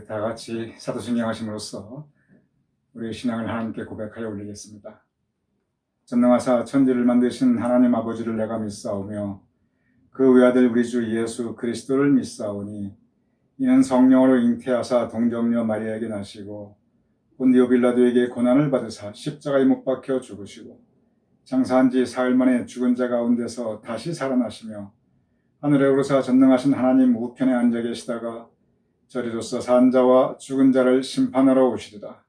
우리 다 같이 사도신경 하심으로써 우리의 신앙을 하나님께 고백하여 올리겠습니다. 전능하사 천지를 만드신 하나님 아버지를 내가 믿사오며 그 외아들 우리 주 예수 그리스도를 믿사오니 이는 성령으로 잉태하사 동정녀 마리아에게 나시고 본디오 빌라도에게 고난을 받으사 십자가에 못 박혀 죽으시고 장사한 지 사흘 만에 죽은 자 가운데서 다시 살아나시며 하늘에 오르사 전능하신 하나님 우편에 앉아 계시다가 저리로서 산 자와 죽은 자를 심판하러 오시리라.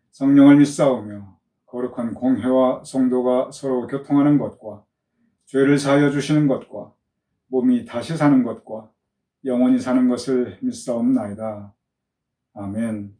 성령을 믿사오며 거룩한 공회와 성도가 서로 교통하는 것과 죄를 사하여 주시는 것과 몸이 다시 사는 것과 영원히 사는 것을 믿사옵나이다. 아멘.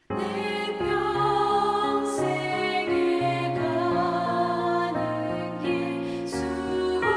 내 평생에 가는 길 수다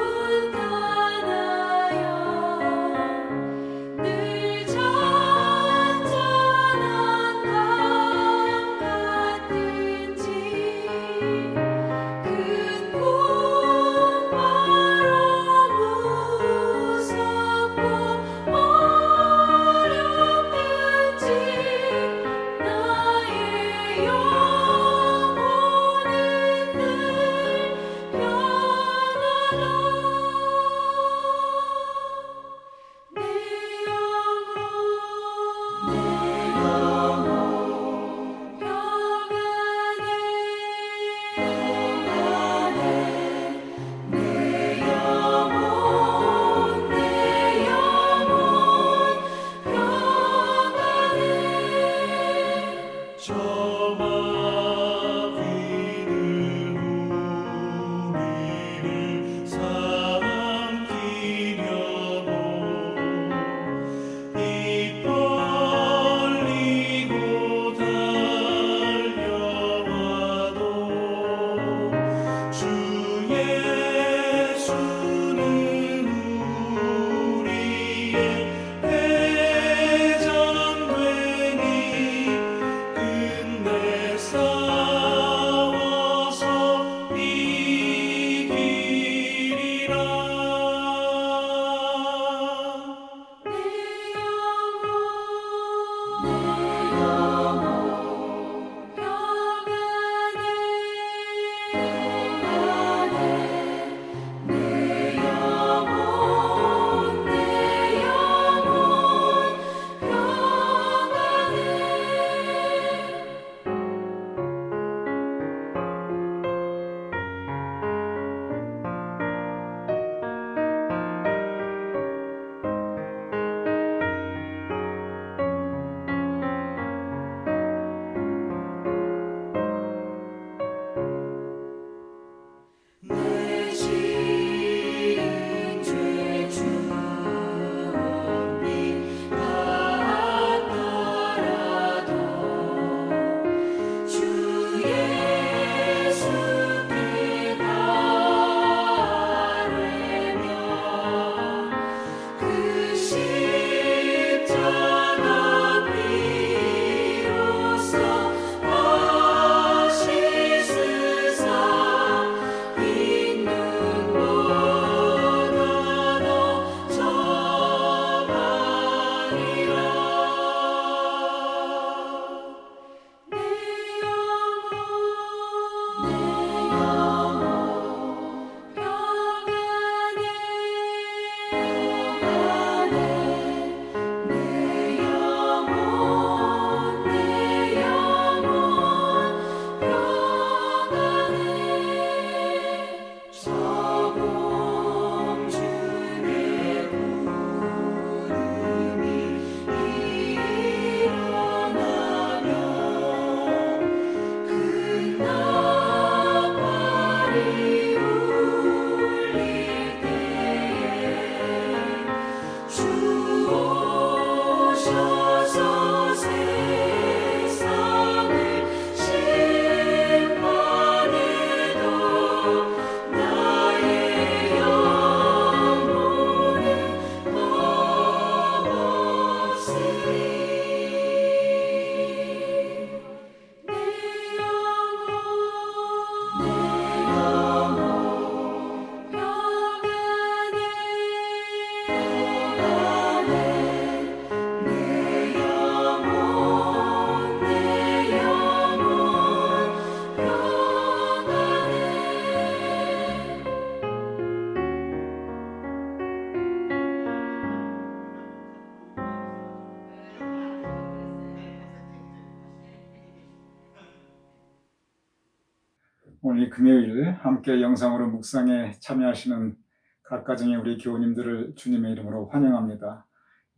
오늘 금요일 함께 영상으로 묵상에 참여하시는 각 가정의 우리 교우님들을 주님의 이름으로 환영합니다.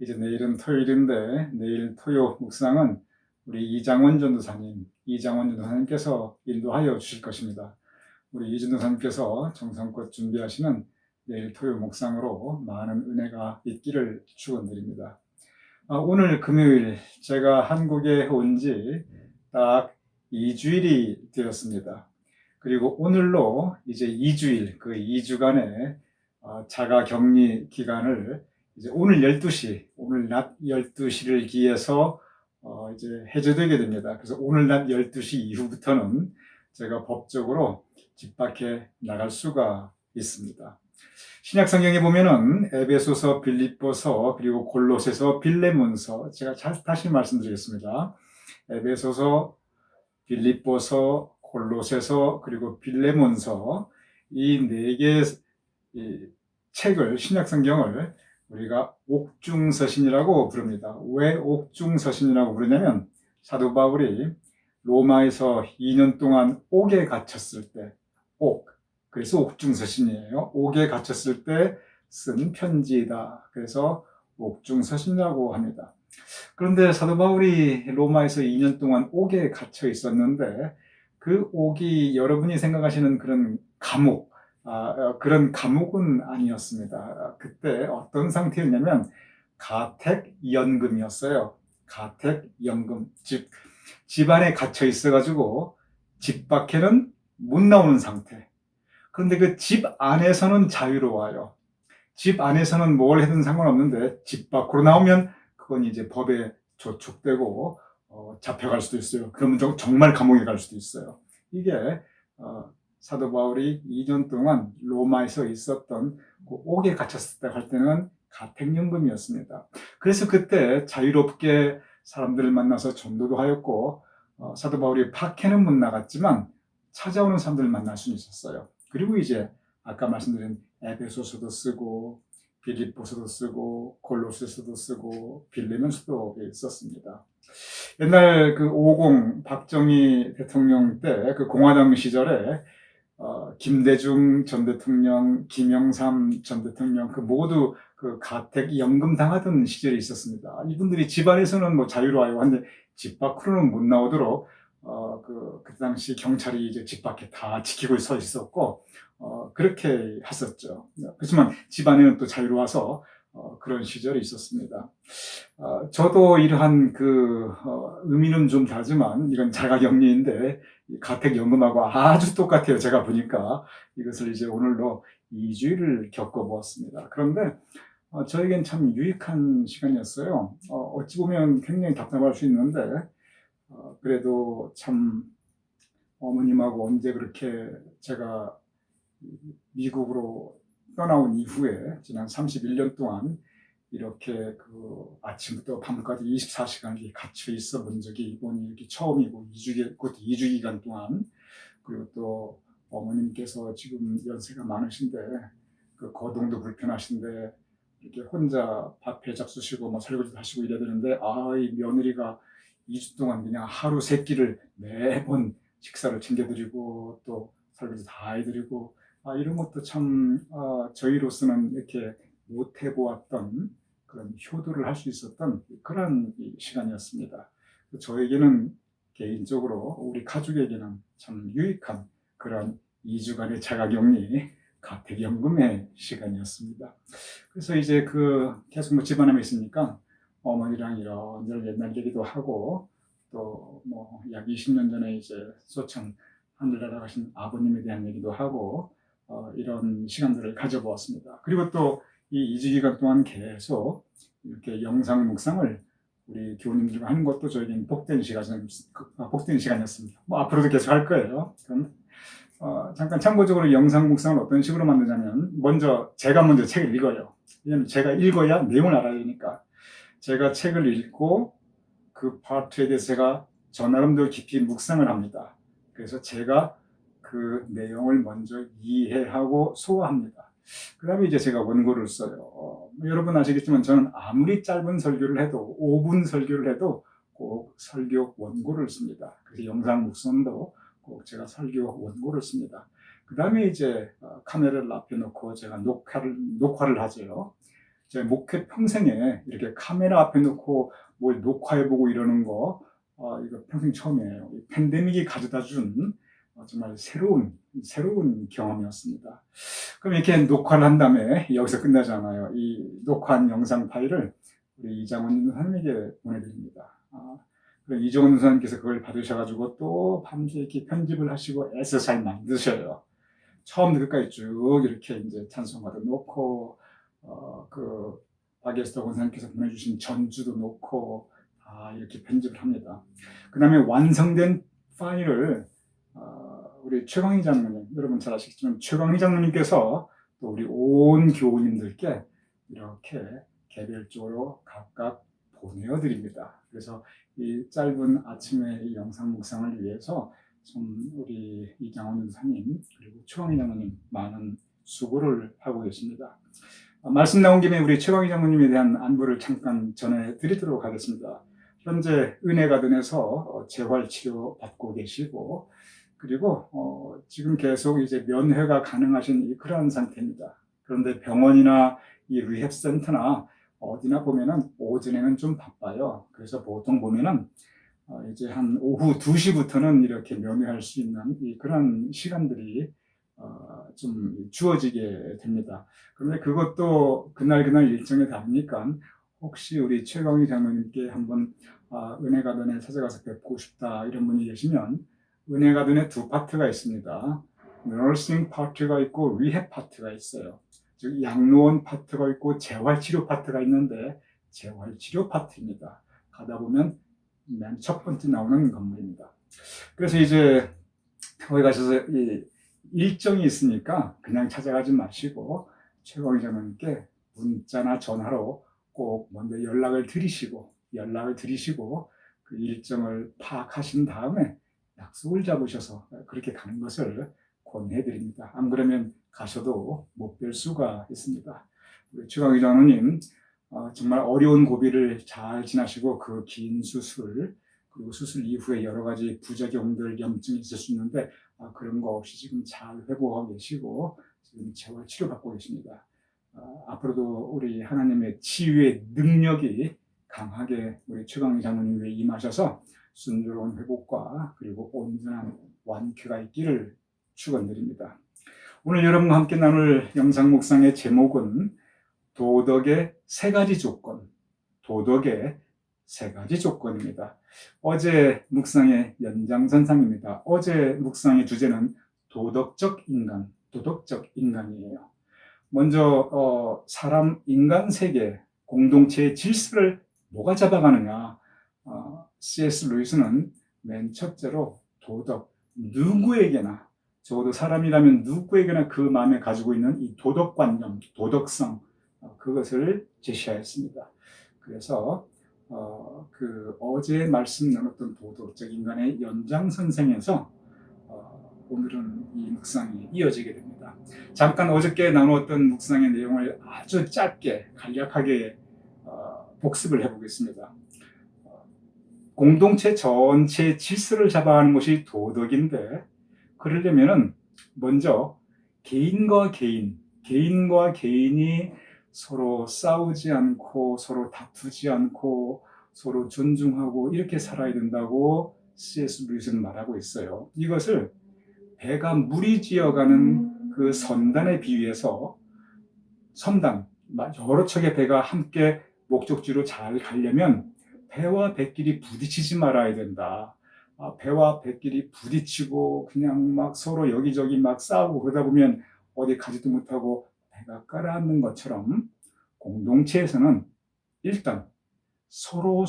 이제 내일은 토요일인데 내일 토요 묵상은 우리 이장원 전도사님께서 인도하여 주실 것입니다. 우리 이준 도사님께서 정성껏 준비하시는 내일 토요 묵상으로 많은 은혜가 있기를 축원드립니다. 오늘 금요일 제가 한국에 온 지 딱 2주일이 되었습니다. 그리고 오늘로 이제 2주일, 그 2주간의 자가 격리 기간을 이제 오늘 낮 12시를 기해서 이제 해제되게 됩니다. 그래서 오늘 낮 12시 이후부터는 제가 법적으로 집 밖에 나갈 수가 있습니다. 신약 성경에 보면은 에베소서, 빌립보서, 그리고 골로새서, 빌레몬서, 제가 다시 말씀드리겠습니다. 에베소서, 빌립보서, 골로새서, 그리고 빌레몬서, 이 네 개의 책을, 신약 성경을 우리가 옥중서신이라고 부릅니다. 왜 옥중서신이라고 부르냐면 사도 바울이 로마에서 2년 동안 옥에 갇혔을 때, 그래서 옥중서신이에요. 옥에 갇혔을 때 쓴 편지이다. 그래서 옥중서신이라고 합니다. 그런데 사도 바울이 로마에서 2년 동안 옥에 갇혀 있었는데 그 옥이 여러분이 생각하시는 그런 감옥, 그런 감옥은 아니었습니다. 그때 어떤 상태였냐면 가택연금이었어요. 가택연금. 집 안에 갇혀 있어가지고 집 밖에는 못 나오는 상태. 그런데 그 집 안에서는 자유로워요. 집 안에서는 뭘 해도 상관없는데 집 밖으로 나오면 그건 이제 법에 저촉되고 잡혀갈 수도 있어요. 그러면 정말 감옥에 갈 수도 있어요. 이게 사도 바울이 2년 동안 로마에서 있었던 그 옥에 갇혔을 때 할 때는 가택연금이었습니다. 그래서 그때 자유롭게 사람들을 만나서 전도도 하였고 사도 바울이 밖에는 못 나갔지만 찾아오는 사람들을 만날 수는 있었어요. 그리고 이제 아까 말씀드린 에베소서도 쓰고 빌립보서도 쓰고 골로새서도 쓰고 빌레몬서도 썼습니다. 옛날 그 50 박정희 대통령 때 그 공화당 시절에 김대중 전 대통령, 김영삼 전 대통령 그 모두 그 가택연금 당하던 시절이 있었습니다. 이분들이 집안에서는 뭐 자유로워요. 근데 집 밖으로는 못 나오도록 그 당시 경찰이 이제 집 밖에 다 지키고 서 있었고 그렇게 했었죠. 그렇지만 집안에는 또 자유로워서 그런 시절이 있었습니다. 저도 이러한 의미는 좀 다르지만 이건 자가격리인데 가택연금하고 아주 똑같아요. 제가 보니까 이것을 이제 오늘로 2주일을 겪어보았습니다. 그런데 저에겐 참 유익한 시간이었어요. 어찌 보면 굉장히 답답할 수 있는데 그래도 참 어머님하고 언제 그렇게 제가 미국으로 떠나온 이후에 지난 31년 동안 이렇게 아침부터 밤까지 24시간 갇혀 있어 본 적이 이번이 이렇게 처음이고 그것도 2주 기간 동안. 그리고 또 어머님께서 지금 연세가 많으신데 그 거동도 불편하신데 이렇게 혼자 밥해 잡수시고 뭐 설거지도 하시고 이래야 되는데 이 며느리가 2주 동안 그냥 하루 3끼를 매번 식사를 챙겨드리고 또 설거지 다 해드리고 이런 것도 참 저희로서는 이렇게 못 해보았던 그런 효도를 할 수 있었던 그런 시간이었습니다. 저에게는 개인적으로 우리 가족에게는 참 유익한 그런 2주간의 자가격리 가택연금의 시간이었습니다. 그래서 이제 계속 뭐 집안에 있으니까 어머니랑 이런 옛날 얘기도 하고 또 뭐 약 20년 전에 이제 소청 하늘나라 가신 아버님에 대한 얘기도 하고 이런 시간들을 가져보았습니다. 그리고 또 이 2주 기간 동안 계속 이렇게 영상 묵상을 우리 교우님들과 하는 것도 저에게는 복된 시간이었습니다. 뭐 앞으로도 계속 할 거예요. 그럼 잠깐 참고적으로 영상 묵상을 어떤 식으로 만드냐면 제가 먼저 책을 읽어요. 왜냐면 제가 읽어야 내용을 알아야 되니까. 제가 책을 읽고 그 파트에 대해서 제가 저 나름대로 깊이 묵상을 합니다. 그래서 제가 그 내용을 먼저 이해하고 소화합니다. 그 다음에 이제 제가 원고를 써요. 여러분 아시겠지만 저는 아무리 짧은 설교를 해도 5분 설교를 해도 꼭 설교 원고를 씁니다. 그래서 영상 묵상도 꼭 제가 설교 원고를 씁니다. 그 다음에 이제 카메라를 앞에 놓고 제가 녹화를 하죠. 제 목회 평생에 이렇게 카메라 앞에 놓고 뭘 녹화해보고 이러는 거, 이거 평생 처음이에요. 이 팬데믹이 가져다 준 정말 새로운 경험이었습니다. 그럼 이렇게 녹화를 한 다음에 여기서 끝나지 않아요. 이 녹화한 영상 파일을 우리 이장원 선생님에게 보내드립니다. 그럼 이정원 선생님께서 그걸 받으셔가지고 또 밤새 이렇게 편집을 하시고 애써 잘 만드셔요. 처음부터 끝까지 쭉 이렇게 이제 찬송가도 놓고, 그 박예스터 권사님께서 보내주신 전주도 놓고 다 이렇게 편집을 합니다. 그 다음에 완성된 파일을 우리 최광희 장로님, 여러분 잘 아시겠지만 최광희 장로님께서 또 우리 온 교우님들께 이렇게 개별적으로 각각 보내어드립니다. 그래서 이 짧은 아침의 이 영상 묵상을 위해서 좀 우리 이장원 전사님 그리고 최광희 장로님 많은 수고를 하고 계십니다. 말씀 나온 김에 우리 최광희 장로님에 대한 안부를 잠깐 전해드리도록 하겠습니다. 현재 은혜가든에서 재활치료 받고 계시고, 그리고 지금 계속 이제 면회가 가능하신 그러한 상태입니다. 그런데 병원이나 이 리헵센터나 어디나 보면은 오전에는 좀 바빠요. 그래서 보통 보면은 이제 한 오후 2시부터는 이렇게 면회할 수 있는 그런 시간들이 좀 주어지게 됩니다. 그런데 그것도 그날 일정에 다르니까 혹시 우리 최광희 장로님께 한번 은혜가든에 찾아가서 뵙고 싶다 이런 분이 계시면 은혜가든에 두 파트가 있습니다. 너싱 파트가 있고 리헵 파트가 있어요. 즉 양로원 파트가 있고 재활치료 파트가 있는데 재활치료 파트입니다. 가다 보면 맨 첫 번째 나오는 건물입니다. 그래서 이제 거기 가셔서 이 일정이 있으니까 그냥 찾아가지 마시고 최광희 장로님께 문자나 전화로 꼭 먼저 연락을 드리시고 그 일정을 파악하신 다음에 약속을 잡으셔서 그렇게 가는 것을 권해드립니다. 안 그러면 가셔도 못 뵐 수가 있습니다. 우리 최광희 장로님 정말 어려운 고비를 잘 지나시고 그 긴 수술 그리고 수술 이후에 여러 가지 부작용들 염증이 있을 수 있는데 그런 거 없이 지금 잘 회복하고 계시고 지금 재활 치료받고 계십니다. 앞으로도 우리 하나님의 치유의 능력이 강하게 우리 최광희 장로님 위에 임하셔서 순조로운 회복과 그리고 온전한 완쾌가 있기를 축원드립니다. 오늘 여러분과 함께 나눌 영상 묵상의 제목은 도덕의 세 가지 조건, 입니다. 어제 묵상의 연장선상입니다. 어제 묵상의 주제는 도덕적 인간이에요. 먼저 사람 인간 세계 공동체의 질서를 뭐가 잡아가느냐. C.S. 루이스는 맨 첫째로 도덕, 누구에게나 적어도 사람이라면 누구에게나 그 마음에 가지고 있는 이 도덕관념, 도덕성 그것을 제시하였습니다. 그래서 그 어제 말씀 나눴던 도덕적 인간의 연장선상에서 오늘은 이 묵상이 이어지게 됩니다. 잠깐 어저께 나누었던 묵상의 내용을 아주 짧게 간략하게 복습을 해보겠습니다. 공동체 전체의 질서를 잡아가는 것이 도덕인데 그러려면은 먼저 개인과 개인이 서로 싸우지 않고 서로 다투지 않고 서로 존중하고 이렇게 살아야 된다고 C.S. 루이스는 말하고 있어요. 이것을 배가 무리지어가는 그 선단에 비유해서 선단, 여러 척의 배가 함께 목적지로 잘 가려면 배와 배끼리 부딪히지 말아야 된다. 배와 배끼리 부딪히고 그냥 막 서로 여기저기 막 싸우고 그러다 보면 어디 가지도 못하고 배가 가라앉는 것처럼 공동체에서는 일단 서로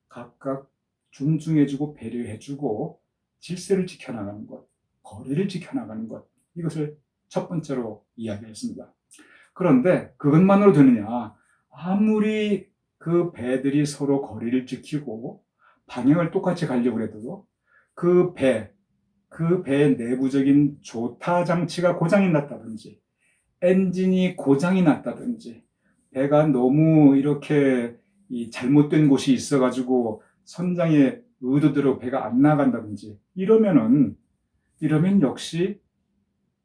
각각 존중해주고 배려해주고 질서를 지켜나가는 것, 거리를 지켜나가는 것, 이것을 첫 번째로 이야기했습니다. 그런데 그것만으로 되느냐? 아무리 그 배들이 서로 거리를 지키고 방향을 똑같이 가려고 해도 그 배의 내부적인 조타 장치가 고장이 났다든지 엔진이 고장이 났다든지 배가 너무 이렇게 잘못된 곳이 있어가지고 선장에 의도대로 배가 안 나간다든지 이러면 역시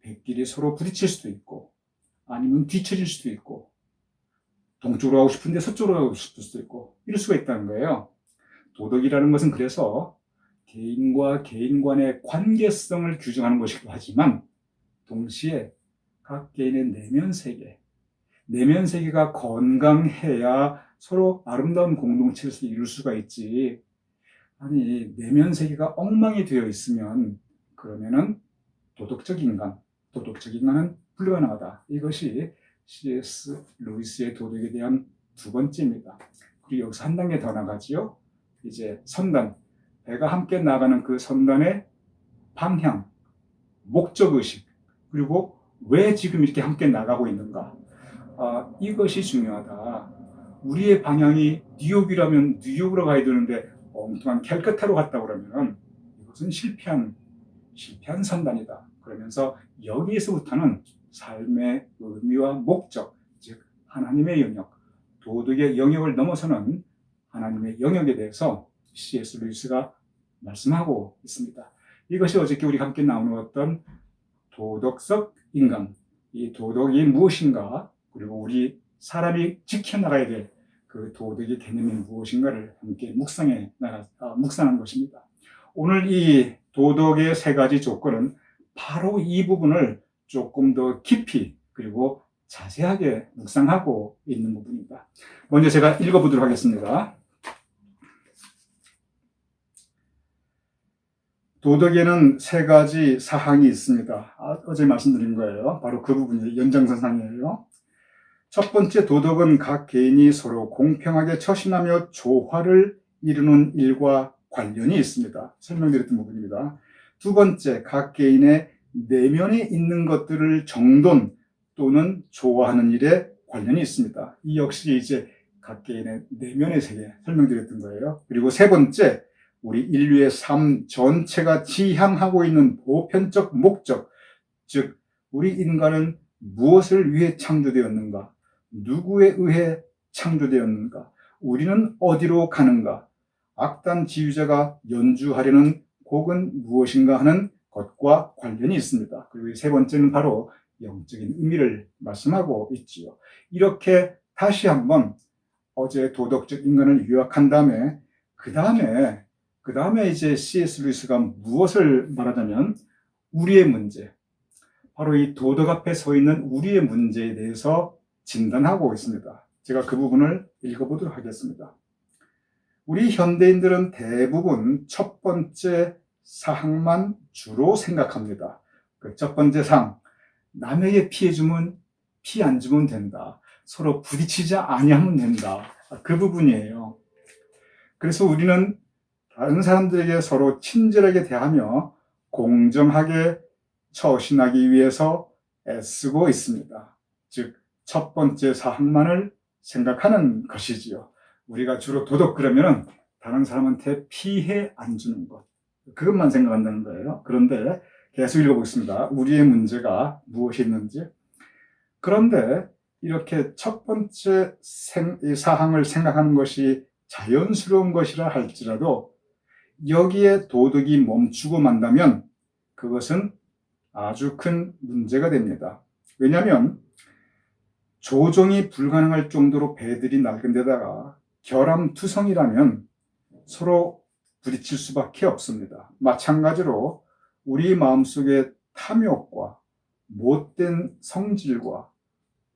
배끼리 서로 부딪힐 수도 있고 아니면 뒤처질 수도 있고 동쪽으로 가고 싶은데 서쪽으로 가고 싶을 수도 있고 이럴 수가 있다는 거예요. 도덕이라는 것은 그래서 개인과 개인 간의 관계성을 규정하는 것이기도 하지만 동시에 각 개인의 내면 세계가 건강해야 서로 아름다운 공동체를 이룰 수가 있지. 아니, 내면 세계가 엉망이 되어 있으면 그러면은 도덕적 인간은 불가능하다. 이것이 C.S. 루이스의 도덕에 대한 두 번째입니다. 그리고 여기서 한 단계 더 나가지요. 이제 선단, 배가 함께 나가는 그 선단의 방향, 목적의식, 그리고 왜 지금 이렇게 함께 나가고 있는가. 이것이 중요하다. 우리의 방향이 뉴욕이라면 뉴욕으로 가야 되는데 엉뚱한 캘커타로 갔다 그러면 이것은 실패한 선단이다. 그러면서 여기에서부터는 삶의 의미와 목적, 즉 하나님의 영역, 도덕의 영역을 넘어서는 하나님의 영역에 대해서 C.S. 루이스가 말씀하고 있습니다. 이것이 어저께 우리 함께 나누었던 도덕적 인간, 이 도덕이 무엇인가, 그리고 우리 사람이 지켜나가야 될 그 도덕의 개념이 무엇인가를 함께 묵상한 것입니다. 오늘 이 도덕의 세 가지 조건은 바로 이 부분을 조금 더 깊이 그리고 자세하게 묵상하고 있는 부분입니다. 먼저 제가 읽어보도록 하겠습니다. 도덕에는 세 가지 사항이 있습니다. 어제 말씀드린 거예요. 바로 그 부분이 연장선상이에요. 첫 번째, 도덕은 각 개인이 서로 공평하게 처신하며 조화를 이루는 일과 관련이 있습니다. 설명드렸던 부분입니다. 두 번째, 각 개인의 내면에 있는 것들을 정돈 또는 조화하는 일에 관련이 있습니다. 이 역시 이제 각 개인의 내면의 세계 설명드렸던 거예요. 그리고 세 번째, 우리 인류의 삶 전체가 지향하고 있는 보편적 목적, 즉 우리 인간은 무엇을 위해 창조되었는가, 누구에 의해 창조되었는가, 우리는 어디로 가는가, 악단 지휘자가 연주하려는 곡은 무엇인가 하는 것과 관련이 있습니다. 그리고 세 번째는 바로 영적인 의미를 말씀하고 있지요. 이렇게 다시 한번 어제 도덕적 인간을 요약한 다음에 그 다음에 이제 C.S. 루이스가 무엇을 말하자면 우리의 문제, 바로 이 도덕 앞에 서 있는 우리의 문제에 대해서 진단하고 있습니다. 제가 그 부분을 읽어보도록 하겠습니다. 우리 현대인들은 대부분 첫 번째 사항만 주로 생각합니다. 그 첫 번째 사항, 남에게 피해 안 주면 된다. 서로 부딪히지 아니하면 된다. 그 부분이에요. 그래서 우리는 다른 사람들에게 서로 친절하게 대하며 공정하게 처신하기 위해서 애쓰고 있습니다. 즉, 첫 번째 사항만을 생각하는 것이지요. 우리가 주로 도덕 그러면은 다른 사람한테 피해 안 주는 것, 그것만 생각한다는 거예요. 그런데 계속 읽어보겠습니다. 우리의 문제가 무엇이 있는지. 그런데 이렇게 첫 번째 사항을 생각하는 것이 자연스러운 것이라 할지라도 여기에 도덕이 멈추고 만다면 그것은 아주 큰 문제가 됩니다. 왜냐하면 조종이 불가능할 정도로 배들이 낡은 데다가 결함투성이라면 서로 부딪힐 수밖에 없습니다. 마찬가지로 우리 마음속에 탐욕과 못된 성질과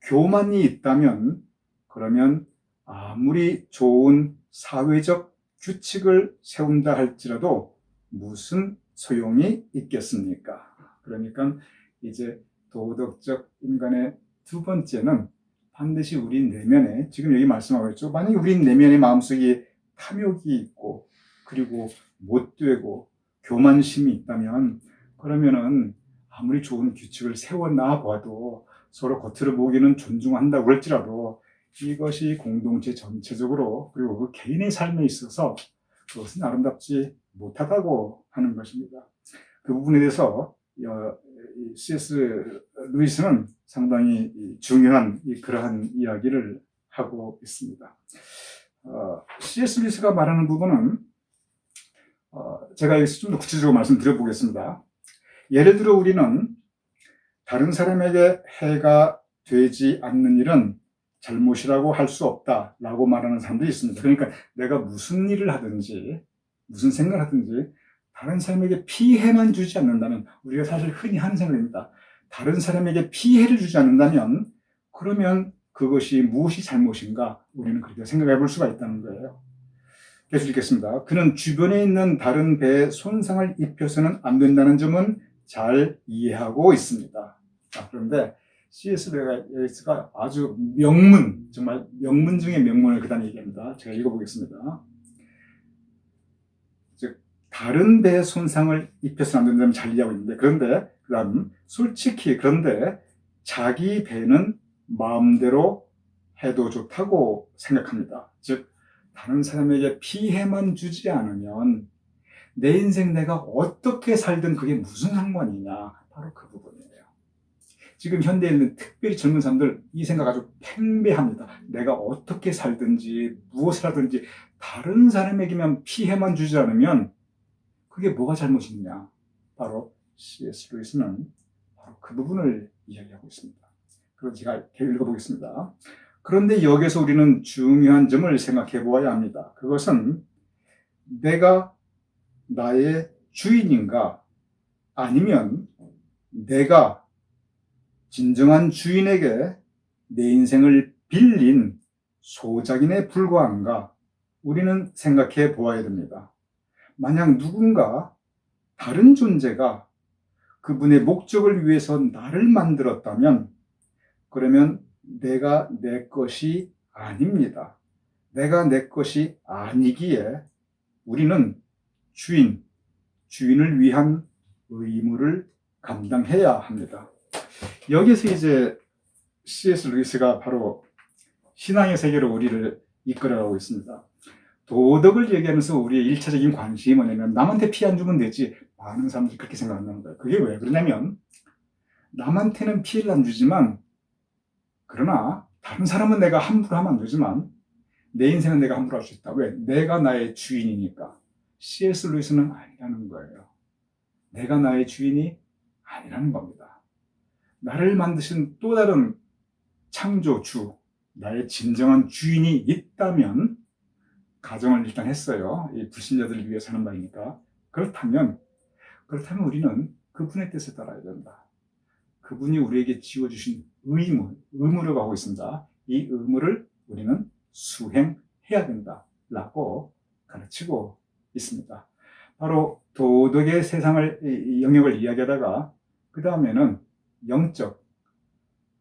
교만이 있다면 그러면 아무리 좋은 사회적 규칙을 세운다 할지라도 무슨 소용이 있겠습니까? 그러니까 이제 도덕적 인간의 두 번째는 반드시 우리 내면에, 지금 여기 말씀하고 있죠. 만약에 우리 내면의 마음속에 탐욕이 있고 그리고 못되고 교만심이 있다면 그러면은 아무리 좋은 규칙을 세워놔 봐도 서로 겉으로 보기에는 존중한다고 할지라도 이것이 공동체 전체적으로 그리고 그 개인의 삶에 있어서 그것은 아름답지 못하다고 하는 것입니다. 그 부분에 대해서 C.S. 루이스는 상당히 중요한 그러한 이야기를 하고 있습니다. C.S. 루이스가 말하는 부분은 제가 여기서 좀 더 구체적으로 말씀드려보겠습니다. 예를 들어 우리는 다른 사람에게 해가 되지 않는 일은 잘못이라고 할 수 없다라고 말하는 사람들이 있습니다. 그러니까 내가 무슨 일을 하든지 무슨 생각을 하든지 다른 사람에게 피해만 주지 않는다면, 우리가 사실 흔히 하는 생각입니다. 다른 사람에게 피해를 주지 않는다면 그러면 그것이 무엇이 잘못인가, 우리는 그렇게 생각해 볼 수가 있다는 거예요. 계속 읽겠습니다. 그는 주변에 있는 다른 배에 손상을 입혀서는 안 된다는 점은 잘 이해하고 있습니다. 그런데 C.S. 레위스가 아주 명문, 정말 명문 중의 명문을 그다음 얘기합니다. 제가 읽어보겠습니다. 즉, 다른 배에 손상을 입혀서는 안 된다는 점을 잘 이해하고 있는데, 그런데 그다음 솔직히 그런데 자기 배는 마음대로 해도 좋다고 생각합니다. 즉, 다른 사람에게 피해만 주지 않으면 내 인생 내가 어떻게 살든 그게 무슨 상관이냐, 바로 그 부분이에요. 지금 현대에 있는 특별히 젊은 사람들 이 생각 아주 팽배합니다. 내가 어떻게 살든지 무엇을 하든지 다른 사람에게만 피해만 주지 않으면 그게 뭐가 잘못이냐, 바로 C.S. 루이스는 바로 그 부분을 이야기하고 있습니다. 그럼 제가 읽어보겠습니다. 그런데 여기서 우리는 중요한 점을 생각해 보아야 합니다. 그것은 내가 나의 주인인가, 아니면 내가 진정한 주인에게 내 인생을 빌린 소작인에 불과한가, 우리는 생각해 보아야 됩니다. 만약 누군가 다른 존재가 그분의 목적을 위해서 나를 만들었다면 그러면 내가 내 것이 아닙니다. 내가 내 것이 아니기에 우리는 주인을 위한 의무를 감당해야 합니다. 여기서 이제 C.S. 루이스가 바로 신앙의 세계로 우리를 이끌어가고 있습니다. 도덕을 얘기하면서 우리의 1차적인 관심이 뭐냐면 남한테 피해 안 주면 되지. 많은 사람들이 그렇게 생각한다는 거예요. 그게 왜 그러냐면 남한테는 피해를 안 주지만, 그러나 다른 사람은 내가 함부로 하면 안 되지만 내 인생은 내가 함부로 할 수 있다. 왜? 내가 나의 주인이니까. C.S. 루이스는 아니라는 거예요. 내가 나의 주인이 아니라는 겁니다. 나를 만드신 또 다른 창조주, 나의 진정한 주인이 있다면, 가정을 일단 했어요. 이 불신자들을 위해 사는 바이니까. 그렇다면 우리는 그분의 뜻에 따라야 된다. 그분이 우리에게 지어주신 의무를 하고 있습니다. 이 의무를 우리는 수행해야 된다라고 가르치고 있습니다. 바로 도덕의 세상을, 영역을 이야기하다가 그 다음에는 영적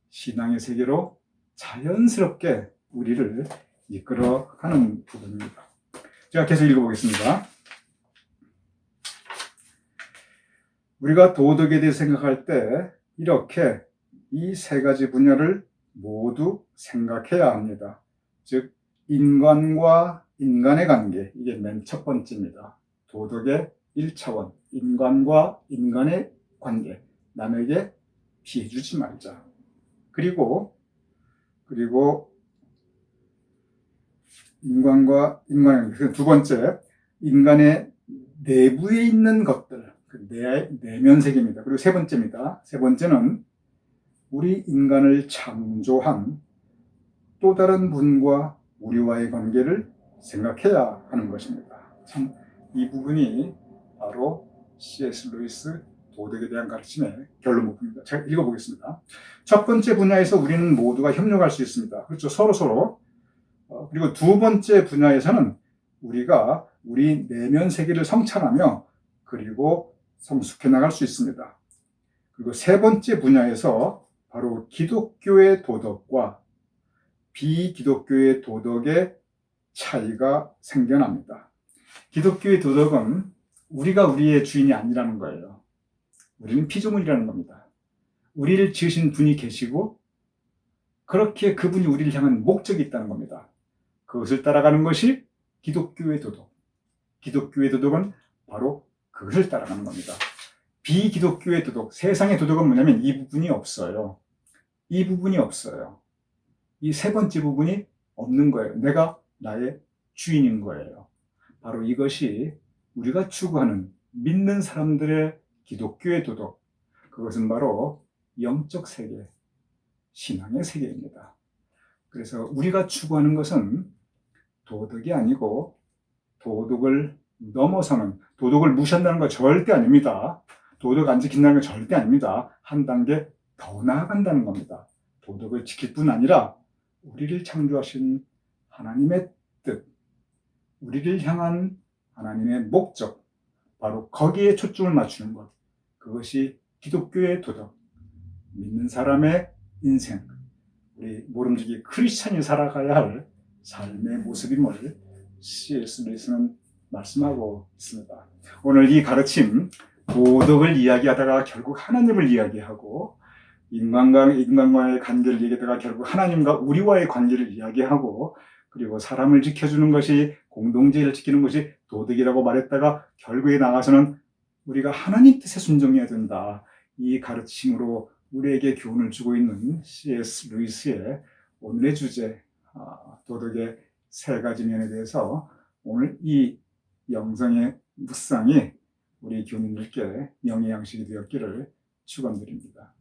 신앙의 세계로 자연스럽게 우리를 이끌어가는 부분입니다. 제가 계속 읽어보겠습니다. 우리가 도덕에 대해 생각할 때 이렇게 이 세 가지 분야를 모두 생각해야 합니다. 즉, 인간과 인간의 관계, 이게 맨 첫 번째입니다. 도덕의 1차원, 인간과 인간의 관계, 남에게 피해 주지 말자. 그리고 인간과 인간의 관계, 두 번째, 인간의 내부에 있는 것들, 내면 세계입니다. 그리고 세 번째입니다. 세 번째는 우리 인간을 창조한 또 다른 분과 우리와의 관계를 생각해야 하는 것입니다. 참, 이 부분이 바로 C.S. 루이스 도덕에 대한 가르침의 결론 부분입니다. 제가 읽어보겠습니다. 첫 번째 분야에서 우리는 모두가 협력할 수 있습니다. 그렇죠. 서로. 그리고 두 번째 분야에서는 우리가 우리 내면 세계를 성찰하며 그리고 성숙해 나갈 수 있습니다. 그리고 세 번째 분야에서 바로 기독교의 도덕과 비기독교의 도덕의 차이가 생겨납니다. 기독교의 도덕은 우리가 우리의 주인이 아니라는 거예요. 우리는 피조물이라는 겁니다. 우리를 지으신 분이 계시고 그렇게 그분이 우리를 향한 목적이 있다는 겁니다. 그것을 따라가는 것이 기독교의 도덕. 기독교의 도덕은 바로 그것을 따라가는 겁니다. 비기독교의 도덕, 세상의 도덕은 뭐냐면 이 부분이 없어요. 이 부분이 없어요. 이 세 번째 부분이 없는 거예요. 내가 나의 주인인 거예요. 바로 이것이 우리가 추구하는 믿는 사람들의 기독교의 도덕, 그것은 바로 영적 세계, 신앙의 세계입니다. 그래서 우리가 추구하는 것은 도덕이 아니고 도덕을 넘어서는, 도덕을 무시한다는 건 절대 아닙니다. 도덕 안 지킨다는 건 절대 아닙니다. 한 단계 더 나아간다는 겁니다. 도덕을 지킬 뿐 아니라 우리를 창조하신 하나님의 뜻, 우리를 향한 하나님의 목적, 바로 거기에 초점을 맞추는 것, 그것이 기독교의 도덕, 믿는 사람의 인생, 우리 모름지기 크리스찬이 살아가야 할 삶의 모습임을 C.S. 루이스는 말씀하고 있습니다. 오늘 이 가르침, 도덕을 이야기하다가 결국 하나님을 이야기하고, 인간과의 관계를 얘기하다가 결국 하나님과 우리와의 관계를 이야기하고, 그리고 사람을 지켜주는 것이, 공동체를 지키는 것이 도덕이라고 말했다가 결국에 나가서는 우리가 하나님 뜻에 순종해야 된다. 이 가르침으로 우리에게 교훈을 주고 있는 C.S. 루이스의 오늘의 주제, 도덕의 세 가지 면에 대해서 오늘 이 영성의 묵상이 우리 교민들께 영의 양식이 되었기를 축원드립니다.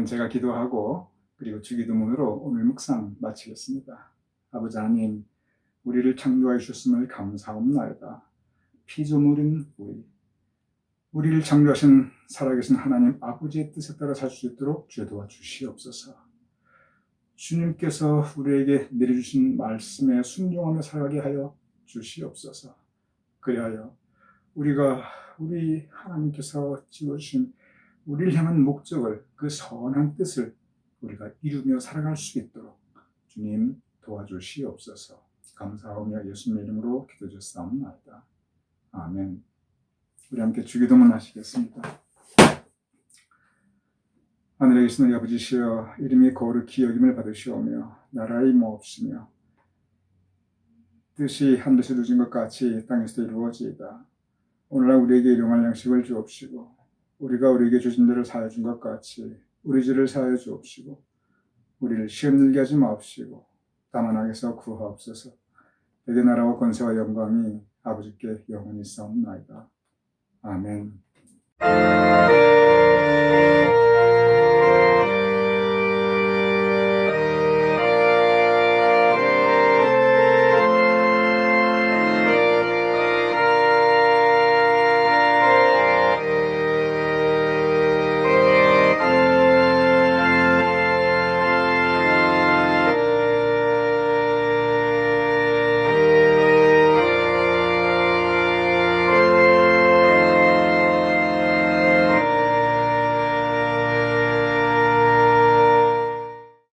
그럼 제가 기도하고 그리고 주기도문으로 오늘 묵상 마치겠습니다. 아버지 하나님, 우리를 창조하여 주셨음을 감사합나이다. 피조물인 우리를 창조하신 살아계신 하나님 아버지의 뜻에 따라 살 수 있도록 주여 도와주시옵소서. 주님께서 우리에게 내려주신 말씀에 순종하며 살아가게 하여 주시옵소서. 그리하여 우리가 우리 하나님께서 지어주신 우리를 향한 목적을, 그 선한 뜻을 우리가 이루며 살아갈 수 있도록 주님 도와주시옵소서. 감사하며 예수님의 이름으로 기도드렸사옵나이다. 아멘. 우리 함께 주기도문 하시겠습니다. 하늘에 계신 우리 아버지시여, 이름이 거룩히 여김을 받으시오며 나라의 모옵시며 뜻이 하늘에서 이루어진 것 같이 땅에서도 이루어지이다. 오늘날 우리에게 일용할 양식을 주옵시고 우리가 우리에게 주신 대로 사하여 준 것 같이 우리 죄를 사하여 주옵시고 우리를 시험 들게 하지 마옵시고 다만 악에서 구하옵소서. 내게 나라와 권세와 영광이 아버지께 영원히 있사옵나이다. 아멘.